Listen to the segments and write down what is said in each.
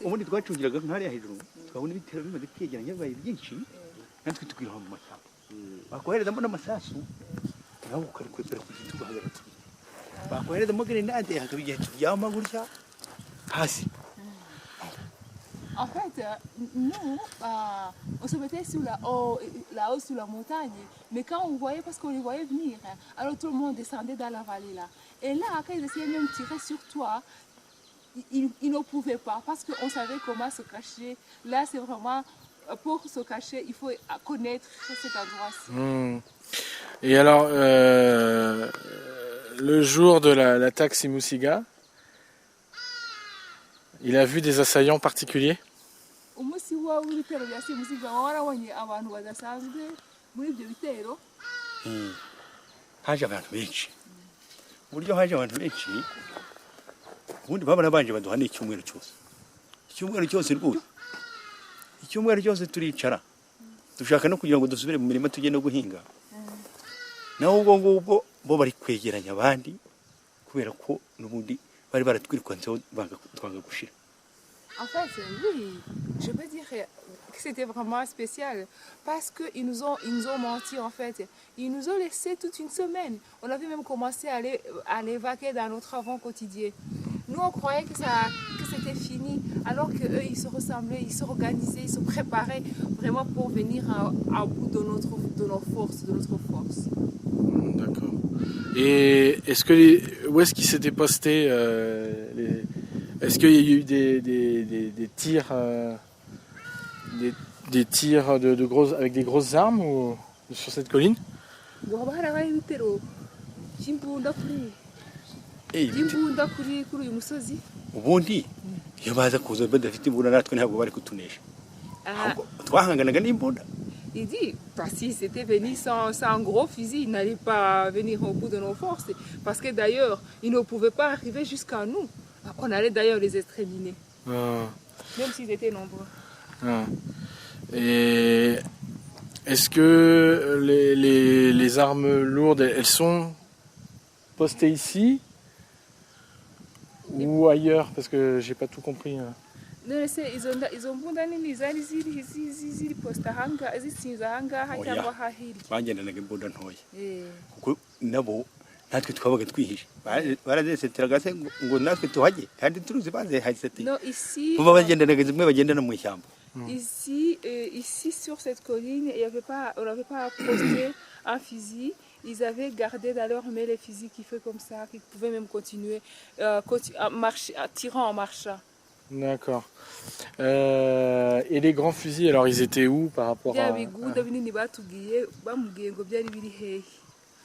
ubundi twacungiraga nk'ahariya hejuru twabona ibitero bimaze kwegeranya bibaye byinshi natwe tukwiroha mu mashyamba bakoherezamo n'amasasu nawe ukarikwepera ku giti ugahagarara bakoherezamo grenade hakaba igihe turyama gutya hasi. En fait, nous, on se mettait là-haut sur la montagne, mais quand on voyait, parce qu'on les voyait venir, alors tout le monde descendait dans la vallée là. Et là, quand ils essayaient même de tirer sur toi, ils ne pouvaient pas, parce qu'on savait comment se cacher. Là, c'est vraiment, pour se cacher, il faut connaître cet endroit-ci. Et alors, le jour de l'attaque Simusiga, il a vu des assaillants particuliers? Haje abantu benshi uburyo haje abantu benshi ubundi baba nabanje baduha n'icyumweru cyose rwose icyumweru cyose turicara dushaka no kugira ngo dusubire mu mirima tujye no guhinga naho ubwo ngubwo bo bari kwegeranya abandi kubera ko n'ubundi bari baratwirukantseho twanga gushira. En fait, oui, je peux dire que c'était vraiment spécial parce qu'ils nous ont menti en fait. Ils nous ont laissé toute une semaine. On avait même commencé à aller vaquer dans nos travaux quotidiens. Nous, on croyait que c'était fini, alors qu'eux, ils se ressemblaient, ils s'organisaient, ils se préparaient vraiment pour venir à bout de nos forces, de notre force. D'accord. Et où est-ce qu'ils s'étaient postés Est-ce qu'il y a eu des tirs, des tirs avec des grosses armes sur cette colline? Ubundi iyo baza kuza badafite imbunda natwe ntabwo bari kutunesha twahanganaga n'imbunda. Il dit, si c'était venu sans gros fusil, il n'allait pas venir au bout de nos forces. Parce que d'ailleurs, ils ne pouvaient pas arriver jusqu'à nous. On allait d'ailleurs les exterminer. Même s'ils étaient nombreux. Et est-ce que les armes lourdes, elles sont postées ici ou ailleurs? Parce que j'ai pas tout compris. Izo mbunda nini zari ziri posta ahangaha zisinze ahangaha cyangwa hahirya bagendanaga imbunda ntoya kuko nabo natwe twabaga twihishe barazeseteraga se ngo natwe tuhajye kandi turuzi bazehasete bo bagendanaga zimwe bagendana mu ishyamba. Ici sur cette colline on n'avait pas posté un fusil. Ils avaient gardé dans leur main les fusils qui fait comme ça, qu'ils pouvaient même continuer à marcher, tirant en marchant. D'accord. Et les grands fusils, alors ils étaient où par rapport à...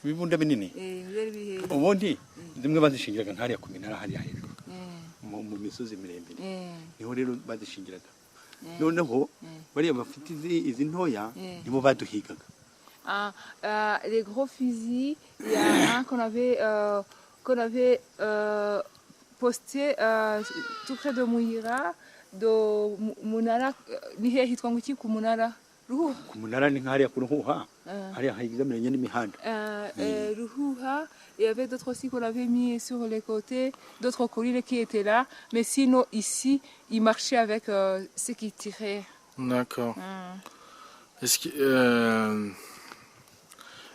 Ibibunda binini ubundi zimwe bazishingiraga ntariya ku minara hariya hejuru mu misozi miremire niho rero bazishingiraga noneho bariya bafite izi ntoya nibo baduhigaga. Les gros fusils, il y a un qu'on avait posté tout près de Muyira, de Munara, nihe hitwa nguki ku Munara? Ku Munara ni nk'ariya ku Ruhuha, hariya hayigamiranye n'imihanda. Ruhuha, il y avait d'autres aussi qu'on avait mis sur les côtés, d'autres collines qui étaient là, mais sinon ici, ils marchaient avec ceux qui tiraient. D'accord.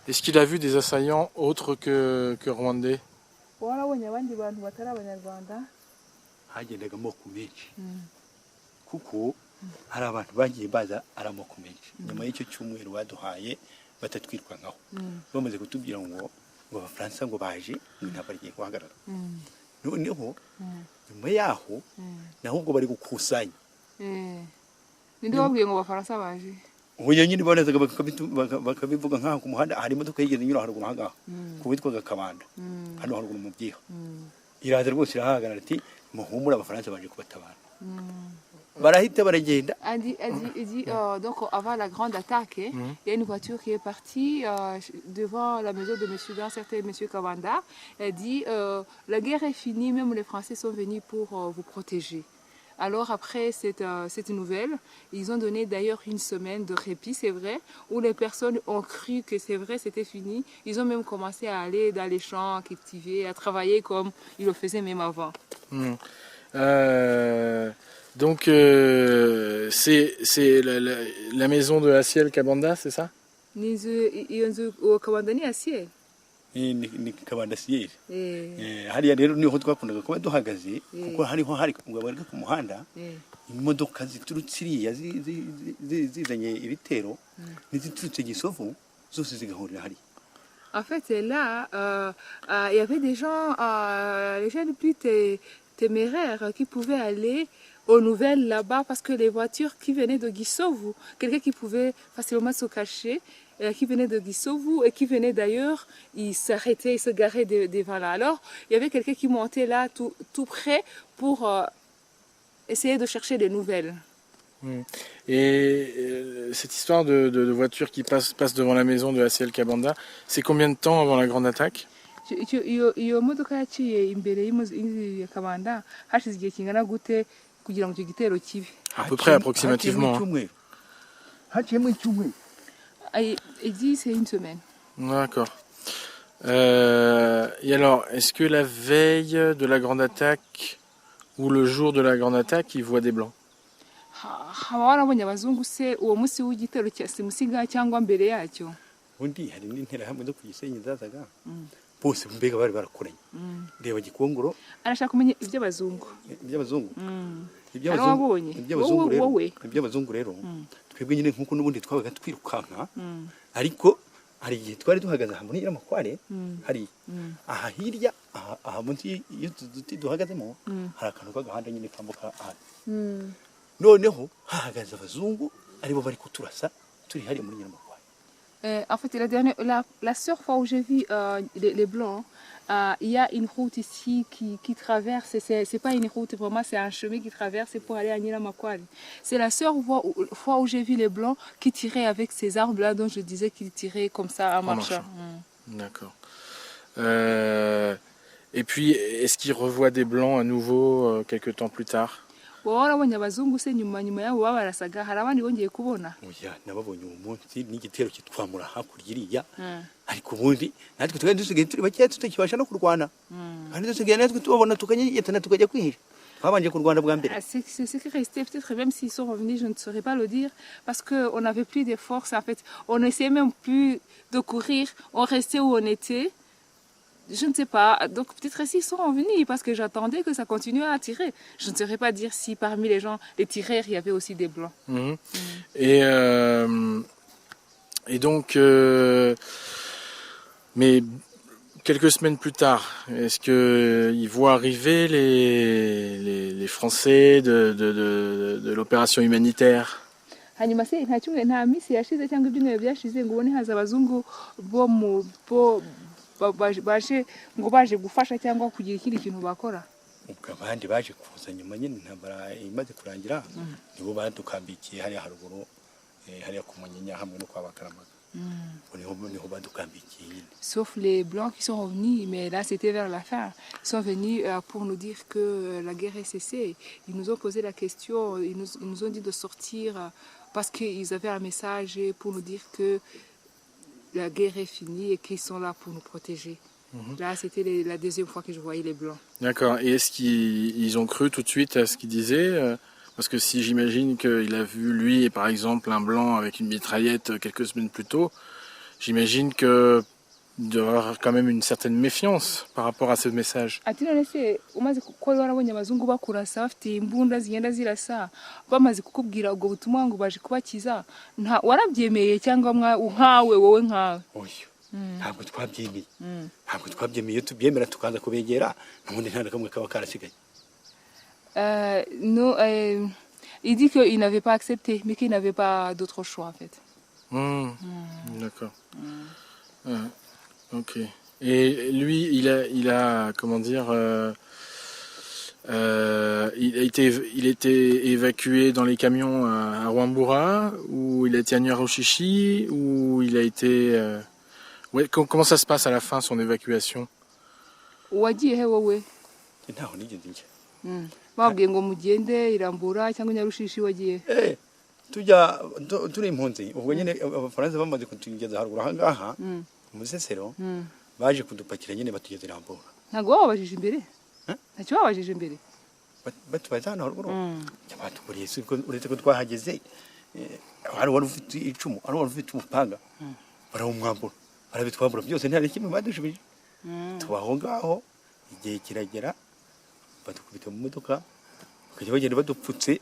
Est-ce qu'il a vu des assaillants autres que rwandais? Hagendaga amoko menshi kuko hari abantu bagiye baza ari amoko menshi nyuma y'icyo cyumweru baduhaye batatwirwankaho bamaze kutubwira ngo abafaransa ngo baje ntabwo bagiye guhagarara noneho nyuma yaho naho ubwo bari gukusanya. Ninde wabwiye ngo abafaransa baje? Ubuye nyine banazaga bakabivuga nkaho ku muhanda hari imodoka yigeze nyura haruguru ahangaha ku witwaga Kabanda hano haruguru mu byiha iraza rwose irahagarara ati muhumura abafaransa baje kubatabara barahita baragenda. Donc avant la grande attaque, il y a une voiture qui est partie devant la maison de monsieur, d'un certain monsieur Kabanda. Elle dit la guerre est finie, même les Français sont venus pour vous protéger. Alors après cette nouvelle, ils ont donné d'ailleurs une semaine de répit, c'est vrai, où les personnes ont cru que c'est vrai, c'était fini. Ils ont même commencé à aller dans les champs, à cultiver, à travailler comme ils le faisaient même avant. Donc c'est la maison de Asiel Kabanda, c'est ça? Ni inzu iyo nzu uwo kabanda ni Asiel. ni kabanda siyeri Eh. hariya rero niho twakundaga kuba duhagaze kuko hariho hari kugabanuka ku muhanda imodoka ziturutse iriya zizanye ibitero n'iziturutse Gisovu zose zigahurira hari. En fait, là, il y avait des gens, les gens les plus téméraires qui pouvaient aller aux nouvelles là-bas parce que les voitures qui venaient de Gisovu, quelqu'un qui pouvait facilement se cacher, qui venait de Gisovu et qui venait d'ailleurs, il s'arrêtait, il se garait devant là. Alors, il y avait quelqu'un qui montait là tout près pour essayer de chercher des nouvelles. Et cette histoire de voiture qui passe devant la maison de Asiel Kabanda, c'est combien de temps avant la grande attaque? Iyo modoka yaciye imbere y'inzu ya Kabanda hashize igihe kingana gute kugira ngo icyo gitero kibe? À peu près approximativement. Haciyemo icyumweru. Il dit c'est une semaine. D'accord. Et alors, est-ce que la veille de la grande attaque ou le jour de la grande attaque, il voit des blancs? Haba warabonye abazungu se uwo munsi w'igitero cya simusiga cyangwa mbere yacyo? Undi hari n'interahamwe zo ku Gisenyi zazaga bose mbega bari barakoranye reba Gikongoro Arashaka kumenya iby'abazungu. iby'abazungu iby'abazungu rero twebwe nyine nkuko n'ubundi twabaga twirukanka ariko hari igihe twari duhagaze aha muri Nyiramakware hari aha hirya aha munsi iyo duhagazemo hari akantu k'agahanda nyine kambuka aha noneho hahagaze abazungu aribo bari kuturasa turi hari muri Nyiramakware. En fait, la seule fois où j'ai vu les blancs, il y a une route ici qui traverse. C'est pas une route vraiment, c'est un chemin qui traverse pour aller à Nyiramakware. C'est la seule fois où j'ai vu les blancs qui tiraient avec ces arbres-là dont je disais qu'ils tiraient comme ça en marchant. D'accord. Et puis, est-ce qu'il revoit des blancs à nouveau quelques temps plus tard? Warabonye abazungu se nyuma yabo babarasaga hari abandi bongeye kubona? Oya nababonye uwo munsi n'igitero kitwamura hakurya iriya ariko ubundi natwe twari dusigaye turi bakeya tutakibasha no kurwana kandi dusigaye natwe tubabona tukanyitana tukajya kwihisha twabanje kurwana bwa mbere. C'est ce qui restait, peut-être même s'ils sont revenus je ne saurais pas le dire parce qu'on n'avait plus de force en fait, on n'essayait même plus de courir, on restait où on était. Je ne sais pas, donc peut-être s'ils sont revenus parce que j'attendais que ça continue à tirer. Je ne saurais pas dire si parmi les gens, les tireurs, il y avait aussi des blancs. Et donc, mais quelques semaines plus tard, est-ce qu'ils voient arriver les Français de l'opération humanitaire? Hanyuma se nta minsi yashize cyangwa ibyumweru byashize ngo ubone haza abazungu baje ngo baje gufasha cyangwa kugira ikindi kintu bakora? Abandi baje kuza nyuma nyine intambara imaze kurangira nibo badukambikiye hariya haruguru hariya ku Munyinya hamwe no kwa Bakaramaga. Niho badukambikiye nyine. Sauf les blancs qui sont revenus, mais là c'était vers la fin. Ils sont venus pour nous dire que la guerre est cessée. Ils nous ont posé la question, ils nous ont dit de sortir parce qu'ils avaient un message pour nous dire que la guerre est finie et qu'ils sont là pour nous protéger. Là, c'était la deuxième fois que je voyais les blancs. D'accord. Et est-ce qu'ils ont cru tout de suite à ce qu'ils disaient? Parce que si j'imagine qu'il a vu, lui, par exemple, un blanc avec une mitraillette quelques semaines plus tôt, j'imagine qu'il doit y avoir quand même une certaine méfiance par rapport à ce message. Ntabwo twabyemeye tubyemera tukaza kubegera n'ubundi nta nakamwe kaba karasigaye. Non, il dit qu'il n'avait pas accepté mais qu'il n'avait pas d'autre choix en fait. D'accord. Ok. Et lui il a comment dire il a été évacué dans les camions à Rwambura ou il a été à Nyarushishi ou il a été ouais, comment ça se passe à la fin, son évacuation? Wagiye he wowe? Ntaho nigeze njya. Babwiye ngo mugende Irambura cyangwa Nyarushishi wagiye? Tujya turi impunzi ubwo nyine abafaransa bamaze kutugeza haruguru aha ngaha mu Sesero baje kudupakira nyine batugeza Irambura. Ntago wabajije imbere? Ntacyo wabajije imbere? batubaza hano haruguru batuburiye uretse ko twahageze hari wari ufite icumu hari wari ufite umupanga barawumwambura barabitwambura byose nta kimwe badushubije tubaho ngaho igihe kiragera badukubita mu modoka bakajya bagenda badupfutse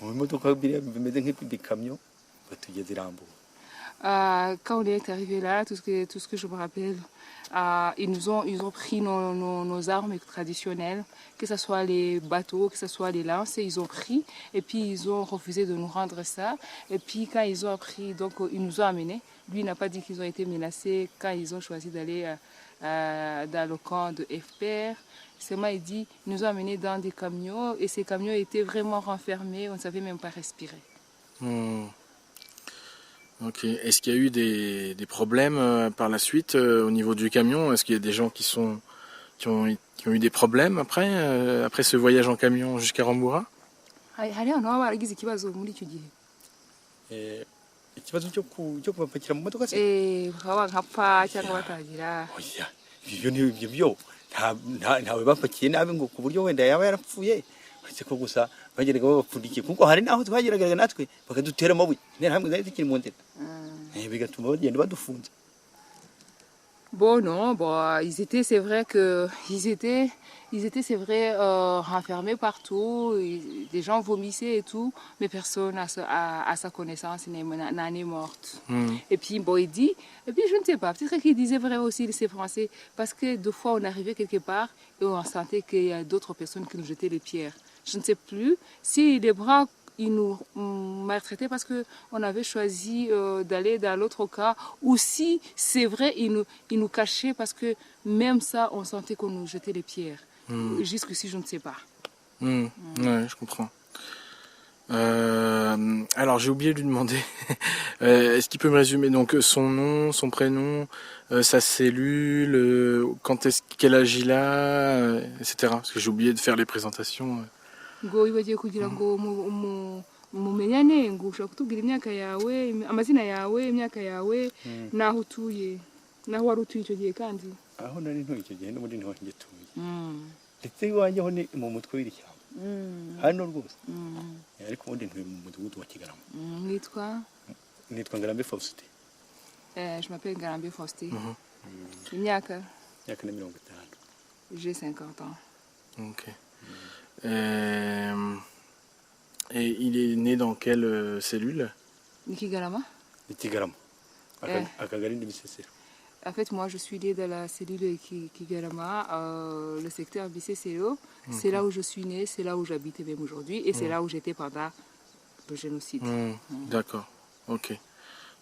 mu modoka bimeze nk'ibikamyo batugeze Irambo. Quand on est arrivé là, tout ce que je me rappelle, ils ont pris nos armes traditionnelles, que ce soit les bateaux, que ce soit les lances, ils ont pris et puis ils ont refusé de nous rendre ça. Et puis quand ils ont pris, donc ils nous ont amenés. Lui n'a pas dit qu'ils ont été menacés quand ils ont choisi d'aller dans le camp de FPR. Seulement il dit, ils nous ont amenés dans des camions et ces camions étaient vraiment renfermés, on ne savait même pas respirer. Ok. Est-ce qu'il y a eu des problèmes par la suite au niveau du camion? Est-ce qu'il y a des gens qui ont eu des problèmes après ce voyage en camion jusqu'à Rambura? Ikibazo cyo kubapakira mu modoka se bakaba nkapfa cyangwa batagira ibyo ntawe bapakiye nabi ngo ku buryo wenda yaba yarapfuye uretse ko gusa bageraga babapfundikiye kuko hari naho twageraga natwe bakadutera amabuye hamwe zari zikiri mu ndera bigatuma bagenda badufunze. Bon, non, bon, ils étaient, c'est vrai, renfermés partout. Des gens vomissaient et tout, mais personne à sa connaissance n'en est morte. Et puis, bon, il dit, et puis je ne sais pas, peut-être qu'il disait vrai aussi, ces Français, parce que deux fois on arrivait quelque part et on sentait qu'il y a d'autres personnes qui nous jetaient les pierres. Je ne sais plus si les bras ils nous maltraitaient parce qu'on avait choisi d'aller dans l'autre cas, ou si c'est vrai, ils nous cachaient parce que même ça, on sentait qu'on nous jetait les pierres. Jusqu'ici, je ne sais pas. Ouais, je comprends. Alors, j'ai oublié de lui demander, est-ce qu'il peut me résumer donc son nom, son prénom, sa cellule, quel âge il a, etc. Parce que j'ai oublié de faire les présentations. Ngo ibagiye kugira ngo mumenyane ngo ushaka kutubwira imyaka yawe amazina yawe imyaka yawe naho utuye naho wari utuye icyo gihe kandi aho nari ntuye icyo gihe n'ubundi niho ngituye ndetse iwanjye ho ni mu mutwe w'Irishyamba hano rwose ariko ubundi ntuye mu mudugudu wa Kigarama. Nitwa Ngarambe Faustin. Je m'appelle Ngarambe Faustin. Imyaka ni 50. J'ai 50 ans. Ok. Et il est né dans quelle cellule? Kigarama. Kigarama. Akagari de Bisesero. En fait, moi, je suis née dans la cellule Kigarama, le secteur Bisesero. C'est là où je suis née, c'est là où j'habite même aujourd'hui, et c'est là où j'étais pendant le génocide. D'accord. Ok.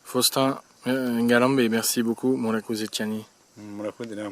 Faustin Ngarambe, merci beaucoup, Murakoze Tchani.